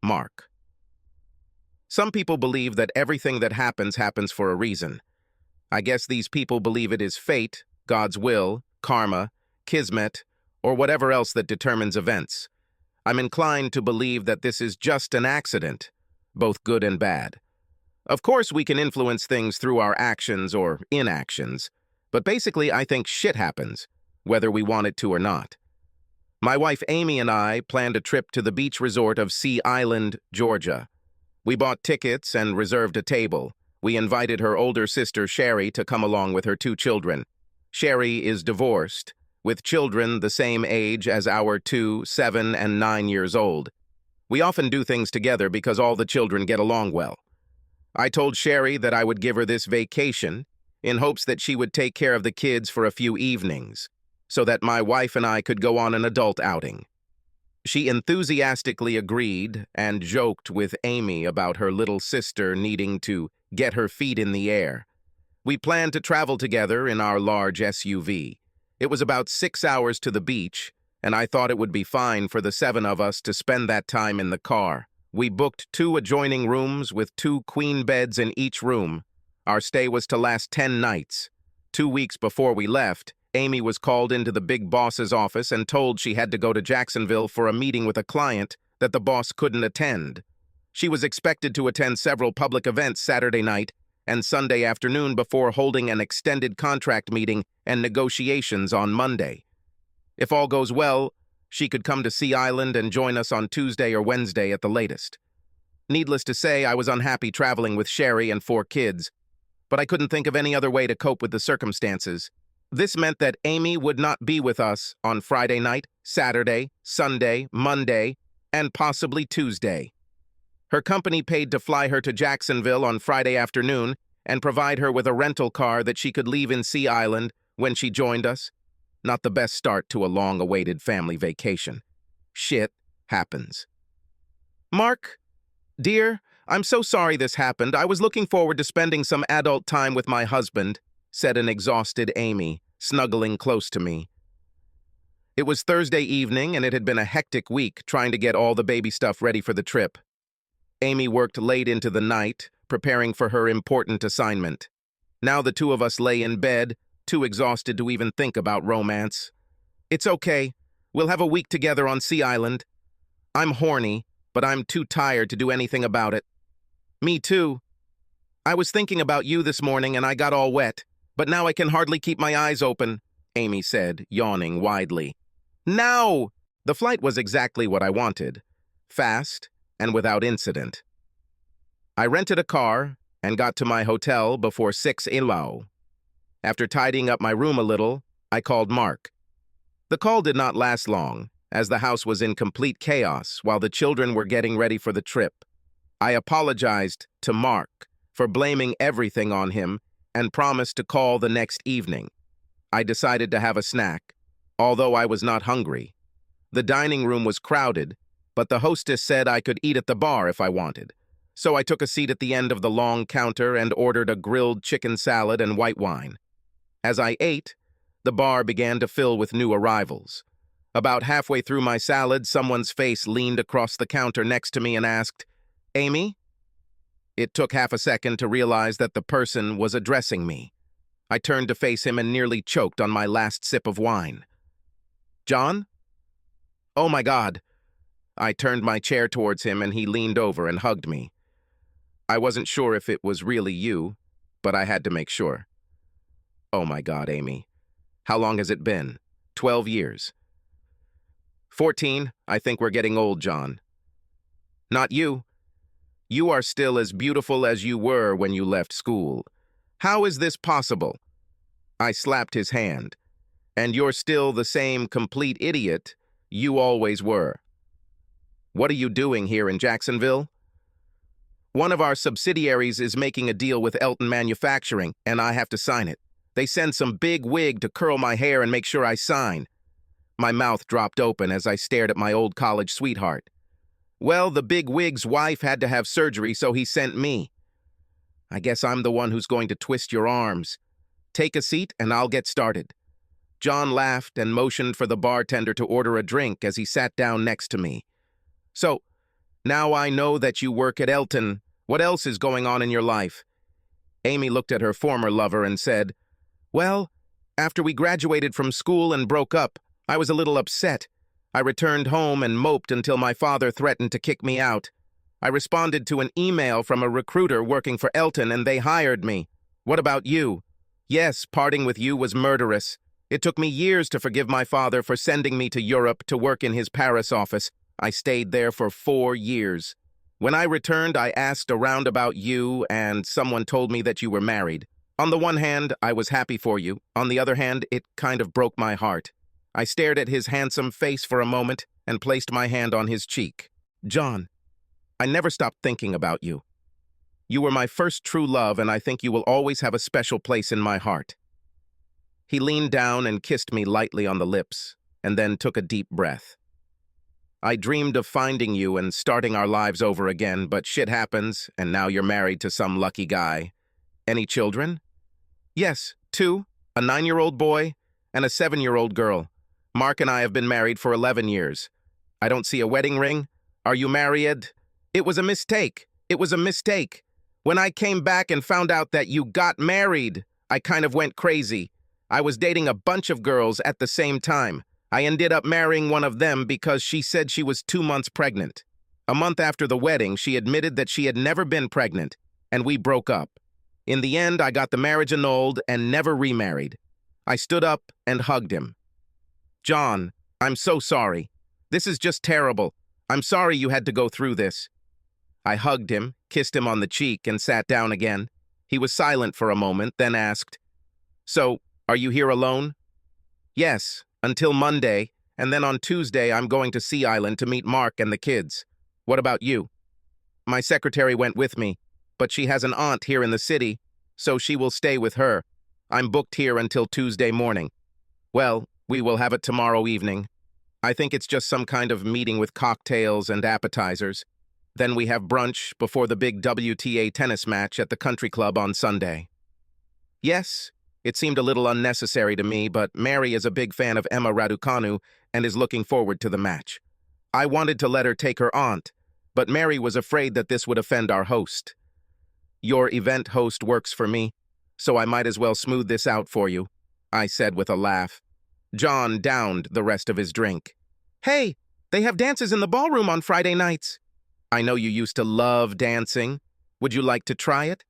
Mark. Some people believe that everything that happens happens for a reason. I guess these people believe it is fate, God's will, karma, kismet, or whatever else that determines events. I'm inclined to believe that this is just an accident, both good and bad. Of course, we can influence things through our actions or inactions, but basically I think shit happens, whether we want it to or not. My wife Amy and I planned a trip to the beach resort of Sea Island, Georgia. We bought tickets and reserved a table. We invited her older sister Sherry to come along with her 2 children. Sherry is divorced, with children the same age as our 2, 7, and 9 years old. We often do things together because all the children get along well. I told Sherry that I would give her this vacation in hopes that she would take care of the kids for a few evenings, so that my wife and I could go on an adult outing. She enthusiastically agreed and joked with Amy about her little sister needing to get her feet in the air. We planned to travel together in our large SUV. It was about 6 hours to the beach, and I thought it would be fine for the 7 of us to spend that time in the car. We booked 2 adjoining rooms with 2 queen beds in each room. Our stay was to last 10 nights. 2 weeks before we left, Amy was called into the big boss's office and told she had to go to Jacksonville for a meeting with a client that the boss couldn't attend. She was expected to attend several public events Saturday night and Sunday afternoon before holding an extended contract meeting and negotiations on Monday. If all goes well, she could come to Sea Island and join us on Tuesday or Wednesday at the latest. Needless to say, I was unhappy traveling with Sherry and 4 kids, but I couldn't think of any other way to cope with the circumstances. This meant that Amy would not be with us on Friday night, Saturday, Sunday, Monday, and possibly Tuesday. Her company paid to fly her to Jacksonville on Friday afternoon and provide her with a rental car that she could leave in Sea Island when she joined us. Not the best start to a long-awaited family vacation. Shit happens. Mark, dear, I'm so sorry this happened. I was looking forward to spending some adult time with my husband, said an exhausted Amy, snuggling close to me. It was Thursday evening, and it had been a hectic week trying to get all the baby stuff ready for the trip. Amy worked late into the night, preparing for her important assignment. Now the 2 of us lay in bed, too exhausted to even think about romance. It's okay. We'll have a week together on Sea Island. I'm horny, but I'm too tired to do anything about it. Me too. I was thinking about you this morning and I got all wet, but now I can hardly keep my eyes open, Amy said, yawning widely. Now! The flight was exactly what I wanted. Fast and without incident. I rented a car and got to my hotel before 6 a.m. After tidying up my room a little, I called Mark. The call did not last long, as the house was in complete chaos while the children were getting ready for the trip. I apologized to Mark for blaming everything on him and promised to call the next evening. I decided to have a snack, although I was not hungry. The dining room was crowded, but the hostess said I could eat at the bar if I wanted. So I took a seat at the end of the long counter and ordered a grilled chicken salad and white wine. As I ate, the bar began to fill with new arrivals. About halfway through my salad, someone's face leaned across the counter next to me and asked, "Amy?" It took half a second to realize that the person was addressing me. I turned to face him and nearly choked on my last sip of wine. "John?" "Oh my God." I turned my chair towards him and he leaned over and hugged me. I wasn't sure if it was really you, but I had to make sure. "Oh my God, Amy. How long has it been? 12 years. 14, I think we're getting old, John." "Not you. You are still as beautiful as you were when you left school. How is this possible?" I slapped his hand. "And you're still the same complete idiot you always were." "What are you doing here in Jacksonville?" "One of our subsidiaries is making a deal with Elton Manufacturing, and I have to sign it. They send some big wig to curl my hair and make sure I sign." My mouth dropped open as I stared at my old college sweetheart. "Well, the big wig's wife had to have surgery, so he sent me." "I guess I'm the one who's going to twist your arms. Take a seat and I'll get started." John laughed and motioned for the bartender to order a drink as he sat down next to me. "So, Now I know that you work at Elton. What else is going on in your life? Amy looked at her former lover and said, Well, after we graduated from school and broke up, I was a little upset. I returned home and moped until my father threatened to kick me out. I responded to an email from a recruiter working for Elton and they hired me. What about you? Yes, parting with you was murderous. It took me years to forgive my father for sending me to Europe to work in his Paris office. I stayed there for 4 years. When I returned, I asked around about you, and someone told me that you were married. On the one hand, I was happy for you. On the other hand, it kind of broke my heart. I stared at his handsome face for a moment and placed my hand on his cheek. John, I never stopped thinking about you. You were my first true love, and I think you will always have a special place in my heart. He leaned down and kissed me lightly on the lips, and then took a deep breath. I dreamed of finding you and starting our lives over again, but shit happens, and now you're married to some lucky guy. Any children? Yes, 2, a 9-year-old boy and a 7-year-old girl. Mark and I have been married for 11 years. I don't see a wedding ring. Are you married? It was a mistake. It was a mistake. When I came back and found out that you got married, I kind of went crazy. I was dating a bunch of girls at the same time. I ended up marrying one of them because she said she was 2 months pregnant. A month after the wedding, she admitted that she had never been pregnant, and we broke up. In the end, I got the marriage annulled and never remarried. I stood up and hugged him. John, I'm so sorry. This is just terrible. I'm sorry you had to go through this. I hugged him, kissed him on the cheek, and sat down again. He was silent for a moment, then asked, So, are you here alone? Yes. Until Monday, and then on Tuesday I'm going to Sea Island to meet Mark and the kids. What about you? My secretary went with me, but she has an aunt here in the city, so she will stay with her. I'm booked here until Tuesday morning. Well, we will have it tomorrow evening. I think it's just some kind of meeting with cocktails and appetizers. Then we have brunch before the big WTA tennis match at the country club on Sunday. Yes. It seemed a little unnecessary to me, but Mary is a big fan of Emma Raducanu and is looking forward to the match. I wanted to let her take her aunt, but Mary was afraid that this would offend our host. Your event host works for me, so I might as well smooth this out for you, I said with a laugh. John downed the rest of his drink. Hey, they have dances in the ballroom on Friday nights. I know you used to love dancing. Would you like to try it?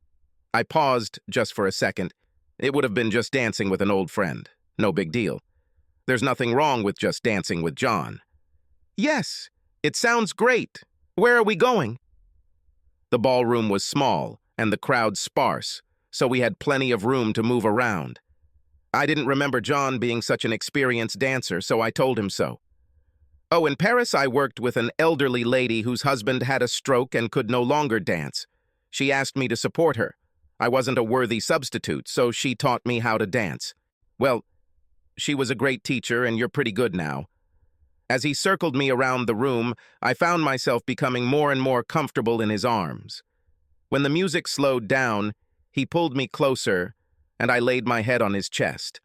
I paused just for a second. It would have been just dancing with an old friend. No big deal. There's nothing wrong with just dancing with John. Yes, it sounds great. Where are we going? The ballroom was small and the crowd sparse, so we had plenty of room to move around. I didn't remember John being such an experienced dancer, so I told him so. Oh, in Paris I worked with an elderly lady whose husband had a stroke and could no longer dance. She asked me to support her. I wasn't a worthy substitute, so she taught me how to dance. Well, she was a great teacher, and you're pretty good now. As he circled me around the room, I found myself becoming more and more comfortable in his arms. When the music slowed down, he pulled me closer, and I laid my head on his chest.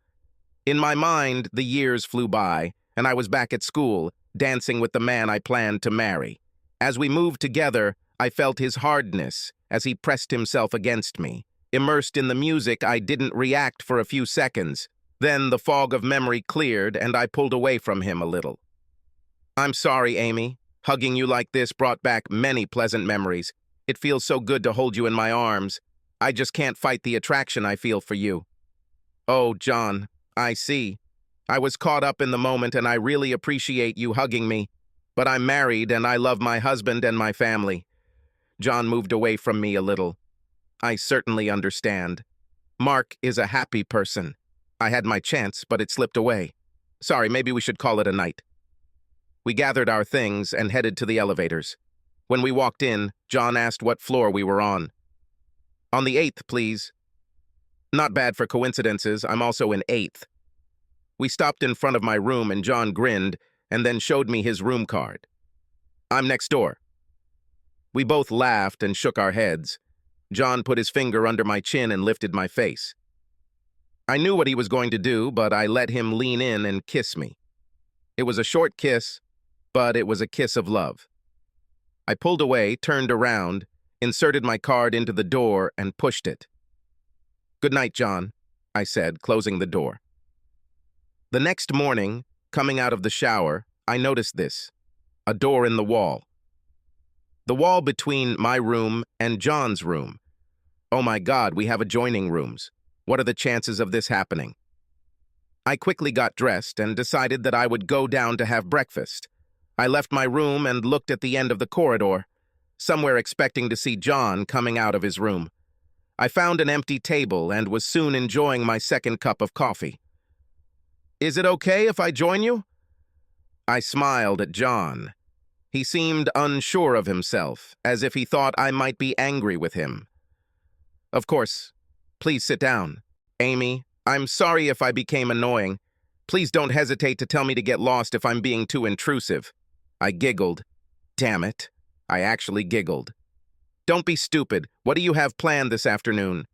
In my mind, the years flew by, and I was back at school, dancing with the man I planned to marry. As we moved together, I felt his hardness as he pressed himself against me. Immersed in the music, I didn't react for a few seconds. Then the fog of memory cleared, and I pulled away from him a little. I'm sorry, Amy. Hugging you like this brought back many pleasant memories. It feels so good to hold you in my arms. I just can't fight the attraction I feel for you. Oh, John, I see. I was caught up in the moment, and I really appreciate you hugging me. But I'm married, and I love my husband and my family. John moved away from me a little. I certainly understand. Mark is a happy person. I had my chance, but it slipped away. Sorry, maybe we should call it a night. We gathered our things and headed to the elevators. When we walked in, John asked what floor we were on. On the 8th, please. Not bad for coincidences, I'm also in 8th. We stopped in front of my room and John grinned and then showed me his room card. I'm next door. We both laughed and shook our heads. John put his finger under my chin and lifted my face. I knew what he was going to do, but I let him lean in and kiss me. It was a short kiss, but it was a kiss of love. I pulled away, turned around, inserted my card into the door, and pushed it. "Good night, John," I said, closing the door. The next morning, coming out of the shower, I noticed this: a door in the wall. The wall between my room and John's room. Oh my God, we have adjoining rooms. What are the chances of this happening? I quickly got dressed and decided that I would go down to have breakfast. I left my room and looked at the end of the corridor, somewhere expecting to see John coming out of his room. I found an empty table and was soon enjoying my second cup of coffee. "Is it okay if I join you?" I smiled at John. He seemed unsure of himself, as if he thought I might be angry with him. "Of course. Please sit down. Amy, I'm sorry if I became annoying. Please don't hesitate to tell me to get lost if I'm being too intrusive." I giggled. Damn it. I actually giggled. "Don't be stupid. What do you have planned this afternoon?"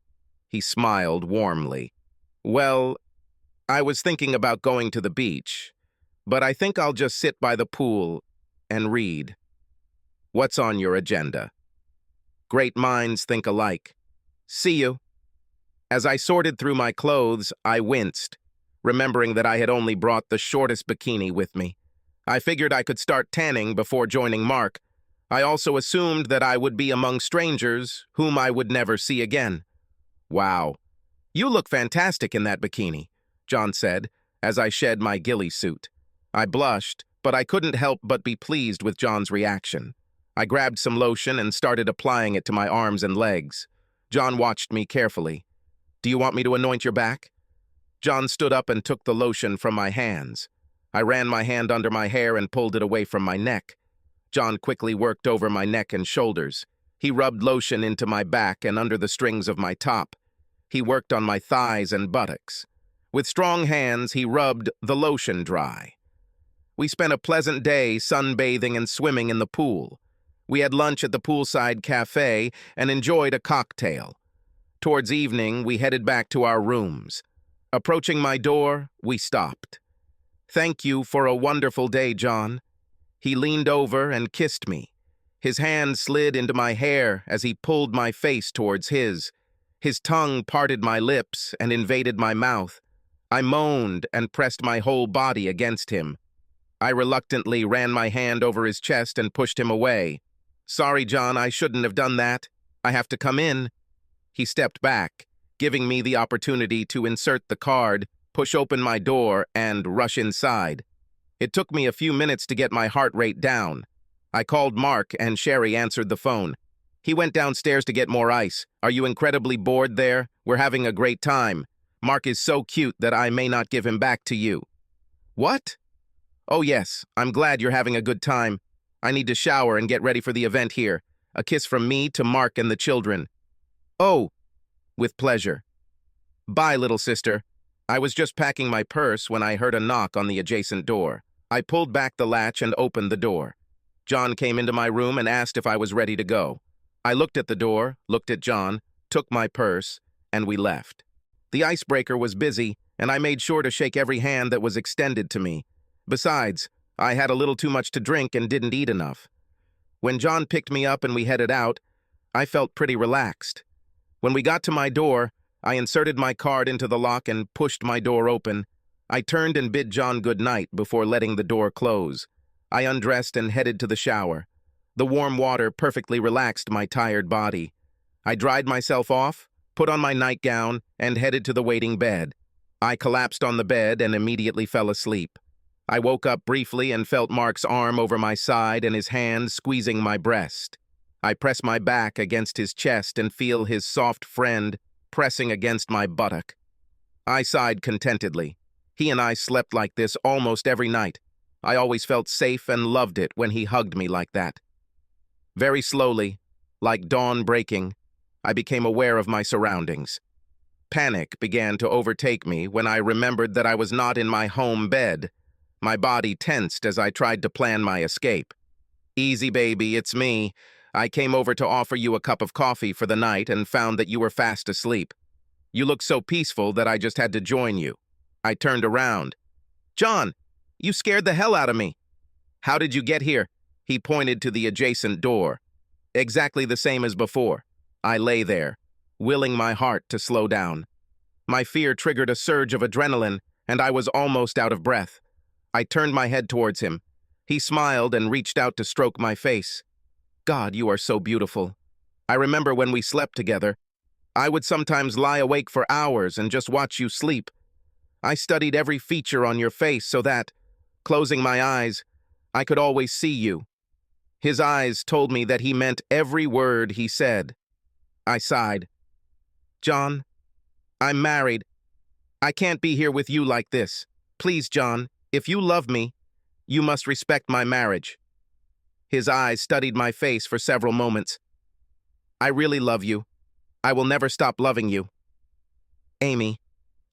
He smiled warmly. "Well, I was thinking about going to the beach, but I think I'll just sit by the pool and read." "What's on your agenda?" "Great minds think alike. See you." As I sorted through my clothes, I winced, remembering that I had only brought the shortest bikini with me. I figured I could start tanning before joining Mark. I also assumed that I would be among strangers whom I would never see again. "Wow, you look fantastic in that bikini," John said, as I shed my ghillie suit. I blushed, but I couldn't help but be pleased with John's reaction. I grabbed some lotion and started applying it to my arms and legs. John watched me carefully. "Do you want me to anoint your back?" John stood up and took the lotion from my hands. I ran my hand under my hair and pulled it away from my neck. John quickly worked over my neck and shoulders. He rubbed lotion into my back and under the strings of my top. He worked on my thighs and buttocks. With strong hands, he rubbed the lotion dry. We spent a pleasant day sunbathing and swimming in the pool. We had lunch at the poolside cafe and enjoyed a cocktail. Towards evening, we headed back to our rooms. Approaching my door, we stopped. "Thank you for a wonderful day, John." He leaned over and kissed me. His hand slid into my hair as he pulled my face towards his. His tongue parted my lips and invaded my mouth. I moaned and pressed my whole body against him. I reluctantly ran my hand over his chest and pushed him away. "Sorry, John, I shouldn't have done that. I have to come in." He stepped back, giving me the opportunity to insert the card, push open my door, and rush inside. It took me a few minutes to get my heart rate down. I called Mark, and Sherry answered the phone. "He went downstairs to get more ice. Are you incredibly bored there? We're having a great time. Mark is so cute that I may not give him back to you." "What?" "Oh yes, I'm glad you're having a good time. I need to shower and get ready for the event here. A kiss from me to Mark and the children." "Oh, with pleasure." "Bye, little sister." I was just packing my purse when I heard a knock on the adjacent door. I pulled back the latch and opened the door. John came into my room and asked if I was ready to go. I looked at the door, looked at John, took my purse, and we left. The icebreaker was busy, and I made sure to shake every hand that was extended to me. Besides, I had a little too much to drink and didn't eat enough. When John picked me up and we headed out, I felt pretty relaxed. When we got to my door, I inserted my card into the lock and pushed my door open. I turned and bid John good night before letting the door close. I undressed and headed to the shower. The warm water perfectly relaxed my tired body. I dried myself off, put on my nightgown, and headed to the waiting bed. I collapsed on the bed and immediately fell asleep. I woke up briefly and felt Mark's arm over my side and his hand squeezing my breast. I press my back against his chest and feel his soft friend pressing against my buttock. I sighed contentedly. He and I slept like this almost every night. I always felt safe and loved it when he hugged me like that. Very slowly, like dawn breaking, I became aware of my surroundings. Panic began to overtake me when I remembered that I was not in my home bed. My body tensed as I tried to plan my escape. "Easy, baby, it's me. I came over to offer you a cup of coffee for the night and found that you were fast asleep. You looked so peaceful that I just had to join you." I turned around. "John, you scared the hell out of me." "How did you get here?" He pointed to the adjacent door. Exactly the same as before. I lay there, willing my heart to slow down. My fear triggered a surge of adrenaline, and I was almost out of breath. I turned my head towards him. He smiled and reached out to stroke my face. God, you are so beautiful. I remember when we slept together. I would sometimes lie awake for hours and just watch you sleep. I studied every feature on your face so that, closing my eyes, I could always see you. His eyes told me that he meant every word he said. I sighed. John, I'm married. I can't be here with you like this. Please, John, if you love me, you must respect my marriage. His eyes studied my face for several moments. I really love you. I will never stop loving you. Amy,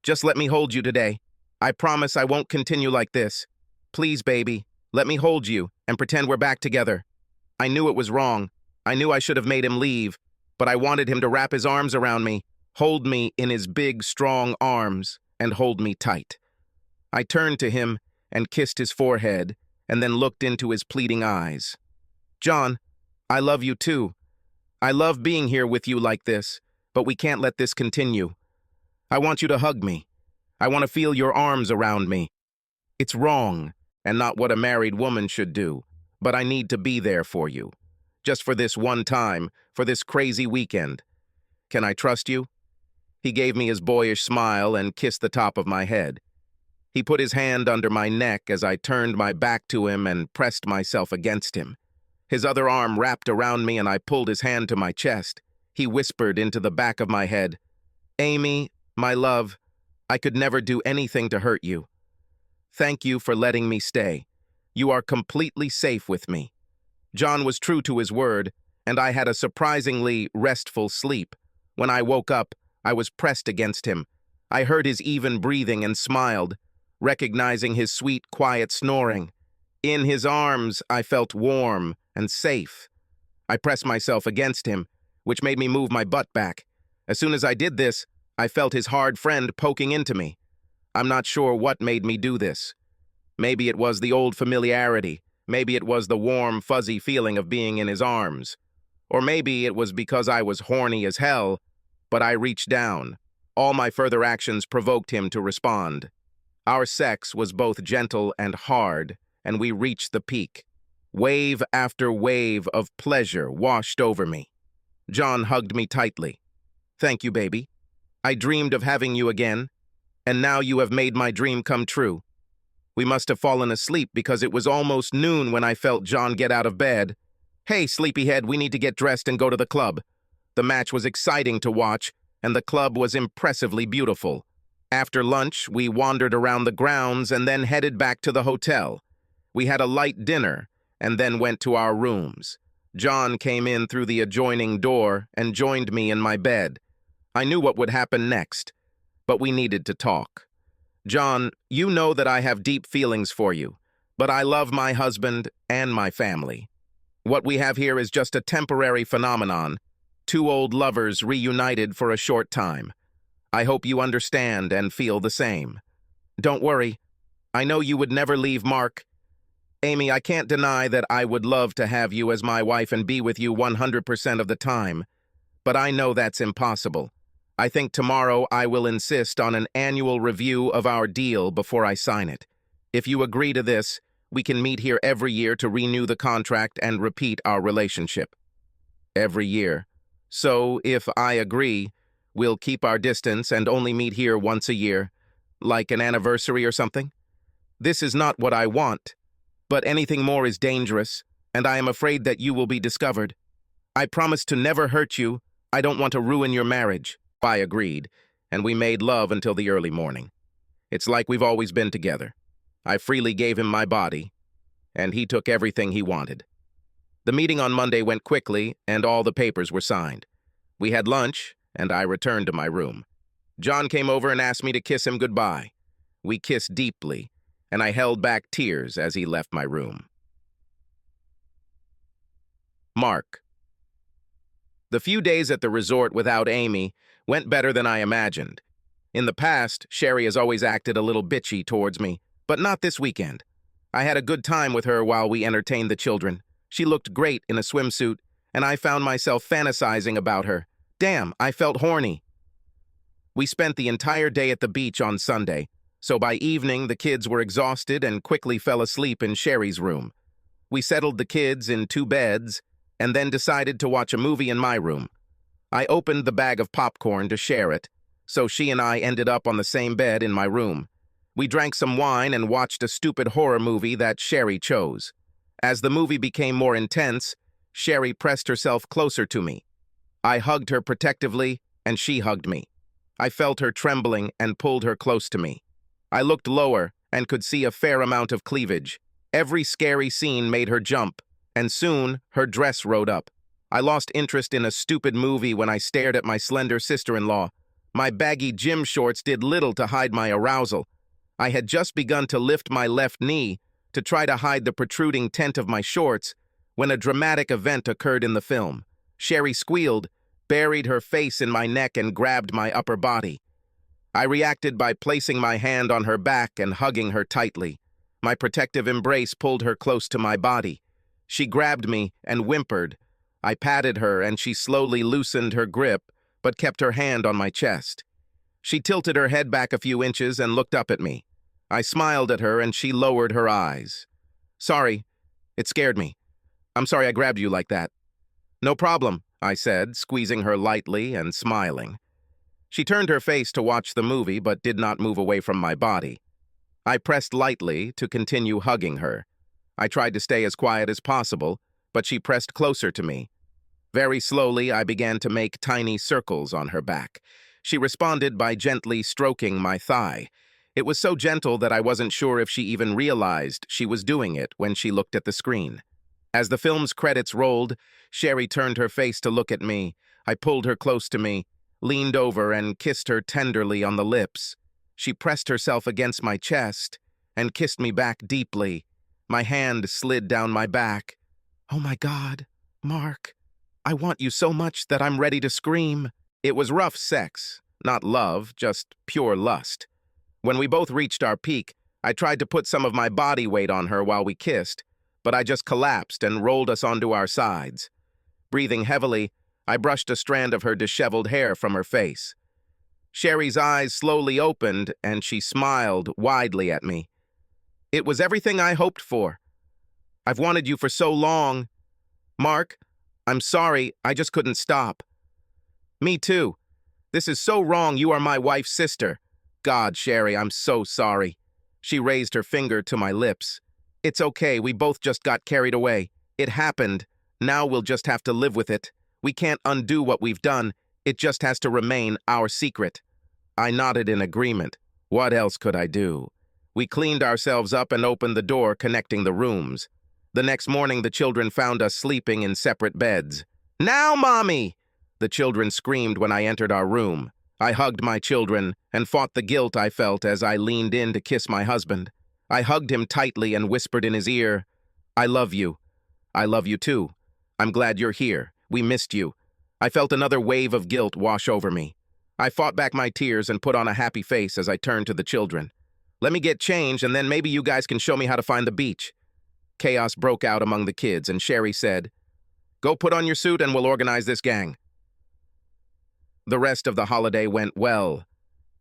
just let me hold you today. I promise I won't continue like this. Please, baby, let me hold you and pretend we're back together. I knew it was wrong. I knew I should have made him leave, but I wanted him to wrap his arms around me, hold me in his big, strong arms, and hold me tight. I turned to him and kissed his forehead, and then looked into his pleading eyes. John, I love you too. I love being here with you like this, but we can't let this continue. I want you to hug me. I want to feel your arms around me. It's wrong, and not what a married woman should do, but I need to be there for you. Just for this one time, for this crazy weekend. Can I trust you? He gave me his boyish smile and kissed the top of my head. He put his hand under my neck as I turned my back to him and pressed myself against him. His other arm wrapped around me and I pulled his hand to my chest. He whispered into the back of my head, Amy, my love, I could never do anything to hurt you. Thank you for letting me stay. You are completely safe with me. John was true to his word, and I had a surprisingly restful sleep. When I woke up, I was pressed against him. I heard his even breathing and smiled, recognizing his sweet, quiet snoring. In his arms, I felt warm and safe. I pressed myself against him, which made me move my butt back. As soon as I did this, I felt his hard friend poking into me. I'm not sure what made me do this. Maybe it was the old familiarity. Maybe it was the warm, fuzzy feeling of being in his arms. Or maybe it was because I was horny as hell, but I reached down. All my further actions provoked him to respond. Our sex was both gentle and hard, and we reached the peak. Wave after wave of pleasure washed over me. John hugged me tightly. Thank you, baby. I dreamed of having you again, and now you have made my dream come true. We must have fallen asleep because it was almost noon when I felt John get out of bed. Hey, sleepyhead, we need to get dressed and go to the club. The match was exciting to watch, and the club was impressively beautiful. After lunch, we wandered around the grounds and then headed back to the hotel. We had a light dinner and then went to our rooms. John came in through the adjoining door and joined me in my bed. I knew what would happen next, but we needed to talk. John, you know that I have deep feelings for you, but I love my husband and my family. What we have here is just a temporary phenomenon, two old lovers reunited for a short time. I hope you understand and feel the same. Don't worry, I know you would never leave Mark. Amy, I can't deny that I would love to have you as my wife and be with you 100% of the time, but I know that's impossible. I think tomorrow I will insist on an annual review of our deal before I sign it. If you agree to this, we can meet here every year to renew the contract and repeat our relationship. Every year. So, if I agree, we'll keep our distance and only meet here once a year, like an anniversary or something? This is not what I want, but anything more is dangerous, and I am afraid that you will be discovered. I promise to never hurt you. I don't want to ruin your marriage. I agreed, and we made love until the early morning. It's like we've always been together. I freely gave him my body, and he took everything he wanted. The meeting on Monday went quickly, and all the papers were signed. We had lunch, and I returned to my room. John came over and asked me to kiss him goodbye. We kissed deeply, and I held back tears as he left my room. Mark. The few days at the resort without Amy went better than I imagined. In the past, Sherry has always acted a little bitchy towards me, but not this weekend. I had a good time with her while we entertained the children. She looked great in a swimsuit, and I found myself fantasizing about her. Damn, I felt horny. We spent the entire day at the beach on Sunday, so by evening the kids were exhausted and quickly fell asleep in Sherry's room. We settled the kids in 2 beds and then decided to watch a movie in my room. I opened the bag of popcorn to share it, so she and I ended up on the same bed in my room. We drank some wine and watched a stupid horror movie that Sherry chose. As the movie became more intense, Sherry pressed herself closer to me. I hugged her protectively, and she hugged me. I felt her trembling and pulled her close to me. I looked lower and could see a fair amount of cleavage. Every scary scene made her jump, and soon her dress rode up. I lost interest in a stupid movie when I stared at my slender sister-in-law. My baggy gym shorts did little to hide my arousal. I had just begun to lift my left knee to try to hide the protruding tent of my shorts when a dramatic event occurred in the film. Sherry squealed, buried her face in my neck, and grabbed my upper body. I reacted by placing my hand on her back and hugging her tightly. My protective embrace pulled her close to my body. She grabbed me and whimpered. I patted her and she slowly loosened her grip, but kept her hand on my chest. She tilted her head back a few inches and looked up at me. I smiled at her and she lowered her eyes. Sorry, it scared me. I'm sorry I grabbed you like that. No problem, I said, squeezing her lightly and smiling. She turned her face to watch the movie but did not move away from my body. I pressed lightly to continue hugging her. I tried to stay as quiet as possible, but she pressed closer to me. Very slowly, I began to make tiny circles on her back. She responded by gently stroking my thigh. It was so gentle that I wasn't sure if she even realized she was doing it when she looked at the screen. As the film's credits rolled, Sherry turned her face to look at me. I pulled her close to me, leaned over and kissed her tenderly on the lips. She pressed herself against my chest and kissed me back deeply. My hand slid down my back. Oh my God, Mark, I want you so much that I'm ready to scream. It was rough sex, not love, just pure lust. When we both reached our peak, I tried to put some of my body weight on her while we kissed, but I just collapsed and rolled us onto our sides. Breathing heavily, I brushed a strand of her disheveled hair from her face. Sherry's eyes slowly opened, and she smiled widely at me. It was everything I hoped for. I've wanted you for so long. Mark, I'm sorry, I just couldn't stop. Me too. This is so wrong. You are my wife's sister. God, Sherry, I'm so sorry. She raised her finger to my lips. It's okay, we both just got carried away. It happened. Now we'll just have to live with it. We can't undo what we've done. It just has to remain our secret. I nodded in agreement. What else could I do? We cleaned ourselves up and opened the door connecting the rooms. The next morning, the children found us sleeping in separate beds. Now, Mommy! The children screamed when I entered our room. I hugged my children and fought the guilt I felt as I leaned in to kiss my husband. I hugged him tightly and whispered in his ear, I love you. I love you too. I'm glad you're here. We missed you. I felt another wave of guilt wash over me. I fought back my tears and put on a happy face as I turned to the children. Let me get changed and then maybe you guys can show me how to find the beach. Chaos broke out among the kids and Sherry said, Go put on your suit and we'll organize this gang. The rest of the holiday went well.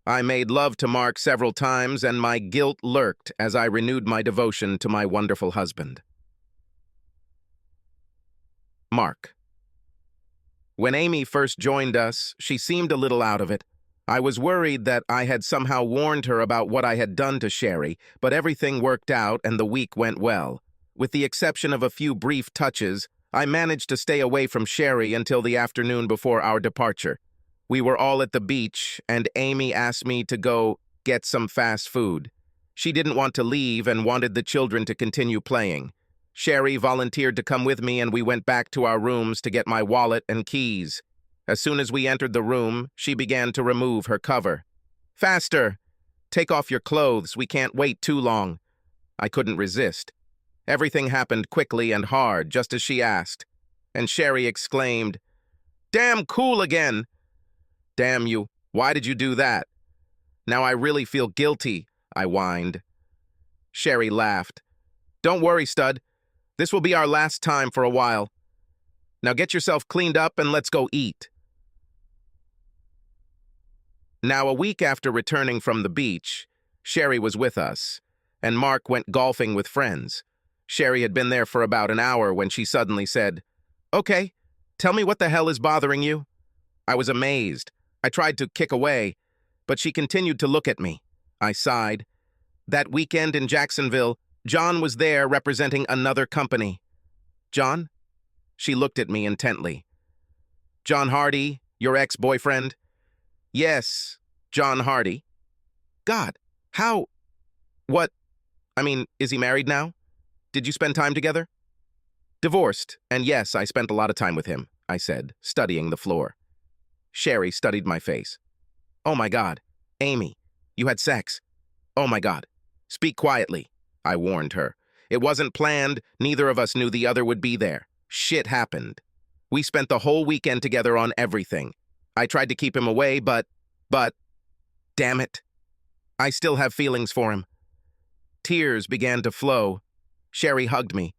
I made love to Mark several times and my guilt lurked as I renewed my devotion to my wonderful husband. Mark. When Amy first joined us, she seemed a little out of it. I was worried that I had somehow warned her about what I had done to Sherry, but everything worked out and the week went well. With the exception of a few brief touches, I managed to stay away from Sherry until the afternoon before our departure. We were all at the beach, and Amy asked me to go get some fast food. She didn't want to leave and wanted the children to continue playing. Sherry volunteered to come with me, and we went back to our rooms to get my wallet and keys. As soon as we entered the room, she began to remove her cover. Faster! Take off your clothes. We can't wait too long. I couldn't resist. Everything happened quickly and hard, just as she asked. And Sherry exclaimed, Damn cool again! Damn you, why did you do that? Now I really feel guilty, I whined. Sherry laughed. Don't worry, stud. This will be our last time for a while. Now get yourself cleaned up and let's go eat. Now, a week after returning from the beach, Sherry was with us, and Mark went golfing with friends. Sherry had been there for about an hour when she suddenly said, "Okay, tell me what the hell is bothering you?" I was amazed. I tried to kick away, but she continued to look at me. I sighed. That weekend in Jacksonville, John was there representing another company. John? She looked at me intently. John Hardy, your ex-boyfriend? Yes, John Hardy. God, how? What? I mean, is he married now? Did you spend time together? Divorced, and yes, I spent a lot of time with him, I said, studying the floor. Sherry studied my face. Oh my God, Amy, you had sex. Oh my God. Speak quietly, I warned her. It wasn't planned, neither of us knew the other would be there. Shit happened. We spent the whole weekend together on everything. I tried to keep him away, but, damn it. I still have feelings for him. Tears began to flow. Sherry hugged me.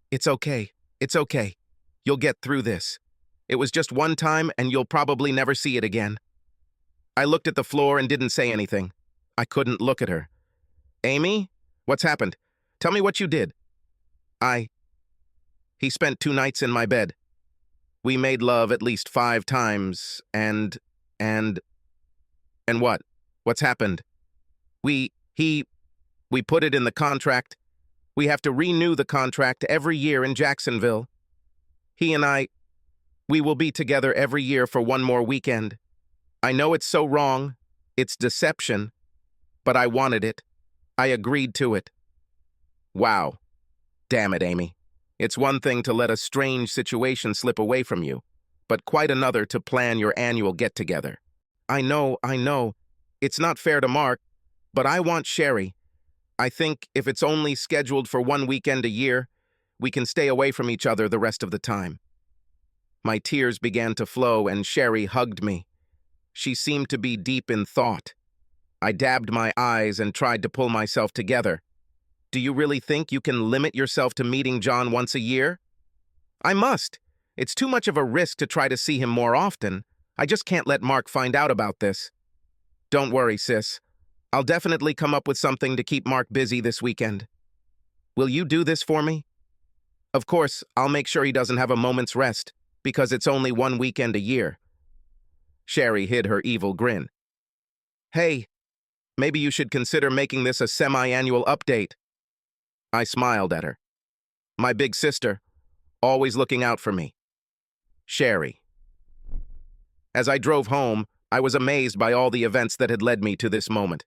It's okay. It's okay. You'll get through this. It was just one time and you'll probably never see it again. I looked at the floor and didn't say anything. I couldn't look at her. Amy, what's happened? Tell me what you did. He spent 2 nights in my bed. We made love at least 5 times, and what? What's happened? We put it in the contract. We have to renew the contract every year in Jacksonville. He and we will be together every year for 1 more weekend. I know it's so wrong. It's deception. But I wanted it. I agreed to it. Wow. Damn it, Amy. It's one thing to let a strange situation slip away from you, but quite another to plan your annual get-together. I know. It's not fair to Mark, but I want Sherry. I think if it's only scheduled for 1 weekend a year, we can stay away from each other the rest of the time. My tears began to flow and Sherry hugged me. She seemed to be deep in thought. I dabbed my eyes and tried to pull myself together. Do you really think you can limit yourself to meeting John once a year? I must. It's too much of a risk to try to see him more often. I just can't let Mark find out about this. Don't worry, sis. I'll definitely come up with something to keep Mark busy this weekend. Will you do this for me? Of course, I'll make sure he doesn't have a moment's rest, because it's only 1 weekend a year. Sherry hid her evil grin. Hey, maybe you should consider making this a semi-annual update. I smiled at her. My big sister, always looking out for me. Sherry. As I drove home, I was amazed by all the events that had led me to this moment.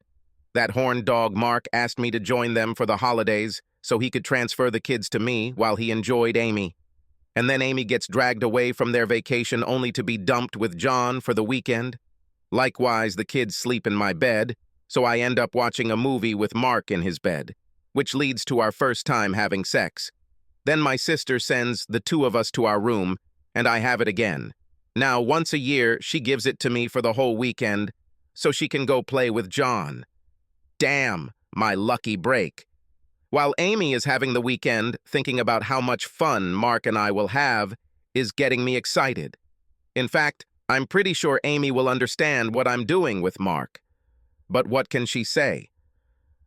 That horned dog Mark asked me to join them for the holidays so he could transfer the kids to me while he enjoyed Amy. And then Amy gets dragged away from their vacation only to be dumped with John for the weekend. Likewise, the kids sleep in my bed, so I end up watching a movie with Mark in his bed, which leads to our first time having sex. Then my sister sends the 2 of us to our room, and I have it again. Now, once a year, she gives it to me for the whole weekend, so she can go play with John. Damn, my lucky break. While Amy is having the weekend, thinking about how much fun Mark and I will have is getting me excited. In fact, I'm pretty sure Amy will understand what I'm doing with Mark. But what can she say?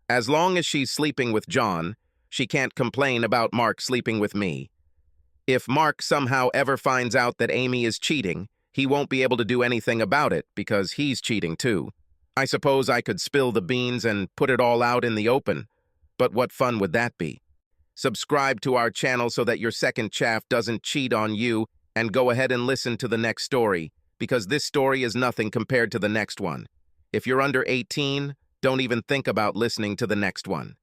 As long as she's sleeping with John, she can't complain about Mark sleeping with me. If Mark somehow ever finds out that Amy is cheating, he won't be able to do anything about it because he's cheating too. I suppose I could spill the beans and put it all out in the open, but what fun would that be? Subscribe to our channel so that your second chaff doesn't cheat on you, and go ahead and listen to the next story, because this story is nothing compared to the next one. If you're under 18, don't even think about listening to the next one.